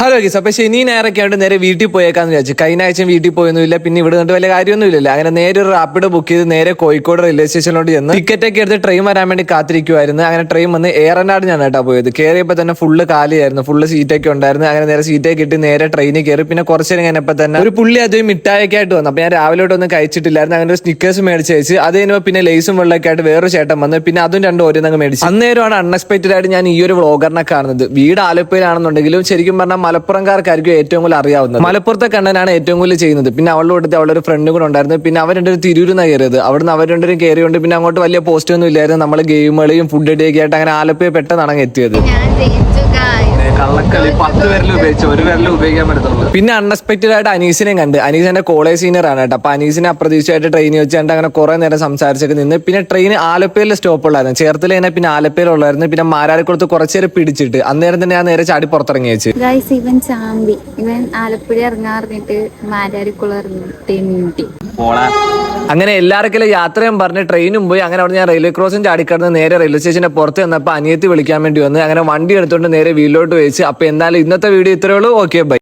Hello ഗീസ്, അപ്പൊ ശനി ഞായറൊക്കെ ആയിട്ട് നേരെ വീട്ടിൽ പോയേക്കാന്ന് വിചാരിച്ചു. കഴിഞ്ഞ ആഴ്ച വീട്ടിൽ പോയൊന്നുമില്ല, പിന്നെ ഇവിടെ നിന്നിട്ട് വലിയ കാര്യമൊന്നുമില്ലല്ലോ. അങ്ങനെ നേരെ ഒരു റാപ്പിഡ് ബുക്ക് ചെയ്ത് നേരെ കോഴിക്കോട് റെയിൽവേ സ്റ്റേഷനിലോട്ട് ചെന്ന് ടിക്കറ്റ് ഒക്കെ എടുത്ത് ട്രെയിൻ വരാൻ വേണ്ടി കാത്തിരിക്കുമായിരുന്നു. അങ്ങനെ ട്രെയിൻ വന്ന് ഏറനാട് ഞാൻ കേട്ടാ പോയത്. കയറിയപ്പോൾ തന്നെ ഫുള്ള് കാലിയായിരുന്നു, ഫുള്ള് സീറ്റൊക്കെ ഉണ്ടായിരുന്നു. അങ്ങനെ നേരെ സീറ്റൊക്കെ കിട്ടി നേരെ ട്രെയിനിൽ കയറി. പിന്നെ കുറച്ച് നേരം കഴിഞ്ഞപ്പോൾ തന്നെ ഒരു പുള്ളി അത് മിഠായിയൊക്കെ ആയിട്ട് വന്നു. അപ്പൊ ഞാൻ രാവിലെ ഒന്നും കഴിച്ചിട്ടില്ലായിരുന്നു. അങ്ങനെ ഒരു സ്നിക്കേഴ്സ് മേടിച്ച് കഴിച്ച് അത് കഴിഞ്ഞപ്പോൾ പിന്നെ ലേസും വെള്ളമൊക്കെ ആയിട്ട് വേറൊരു ചേട്ടൻ വന്ന് പിന്നെ അതും രണ്ടും ഓരോന്നങ്ങ് മേടിച്ചു. അന്നേരമാണ് അൺഎക്സ്പെക്ടഡ് ആയിട്ട് ഞാൻ ഈ ഒരു വ്ളോഗറിനെ കാണുന്നത്. വീട് ആലപ്പുഴയിലാണെന്നുണ്ടെങ്കിലും ശരിക്കും പറഞ്ഞാൽ മലപ്പുറംകാർക്കായിരിക്കും ഏറ്റവും കൂടുതൽ അറിയാവുന്നത്. മലപ്പുറത്തെ കണ്ണനാണ് ഏറ്റവും കൂടുതൽ ചെയ്യുന്നത്. പിന്നെ അവളുടെ കൂട്ടത്തിൽ അവളുടെ ഒരു ഫ്രണ്ട് കൂടെ ഉണ്ടായിരുന്നു. പിന്നെ അവർ രണ്ടുപേരും തിരൂരിൽ കയറിയത്. അവിടുന്ന് അവർ രണ്ടുപേരും കയറിയുണ്ട്. പിന്നെ അങ്ങോട്ട് വലിയ പോസ്റ്റ് ഒന്നും ഇല്ലായിരുന്നു. നമ്മൾ ഗെയിമുകളെയും ഫുഡ് അടിയൊക്കെ ആയിട്ട് അങ്ങനെ ആലപ്പുഴ പെട്ടെന്നാണ് എത്തിയത്. കള്ളക്കളി 10 പേരിൽ ഉപയോഗിച്ചു, ഒരു പേരിൽ ഉപയോഗിക്കാൻ പറ്റത്തുള്ളൂ. പിന്നെ അൺഎക്സ്പെക്ടഡ് ആയിട്ട് അനീസിനെ കണ്ട്. അനീസ് എന്റെ കോളേജ് സീനിയർ ആണ് കേട്ടോ. അപ്പൊ അനീസിനെ അപ്രതീക്ഷിതമായിട്ട് ട്രെയിനിൽ വെച്ചാണ്ട് അങ്ങനെ കുറെ നേരം സംസാരിച്ചൊക്കെ നിന്ന്. പിന്നെ ട്രെയിൻ ആലപ്പുഴയിലെ സ്റ്റോപ്പ് ഉള്ളായിരുന്നു. ചേർത്തല തന്നെ പിന്നെ ആലപ്പുഴയിലുള്ളായിരുന്നു. പിന്നെ മാരാരിക്കുളത്ത് കുറച്ചേരം പിടിച്ചിട്ട് അന്നേരം തന്നെ ഞാൻ നേരെ ചാടി പുറത്തിറങ്ങി വെച്ച്. ഇവൻ ആലപ്പുഴ ഇറങ്ങാറിഞ്ഞിട്ട് മാരാരിക്കുളം ഇറങ്ങിട്ട് അങ്ങനെ എല്ലാവർക്കും യാത്രയും പറഞ്ഞ് ട്രെയിനും പോയി. അങ്ങനെ അവിടെ ഞാൻ റെയിൽവേ ക്രോസും ചാടിക്കടന്ന് നേരെ റെയിൽവേ സ്റ്റേഷന്റെ പുറത്ത് നിന്നപ്പോൾ അനിയത്തി വിളിക്കാൻ വേണ്ടി വന്ന് അങ്ങനെ വണ്ടി എടുത്തുകൊണ്ട് നേരെ വീട്ടിലോട്ട് വെച്ച്. അപ്പൊ എന്തായാലും ഇന്നത്തെ വീഡിയോ ഇത്രയേ ഉള്ളൂ. Okay, by.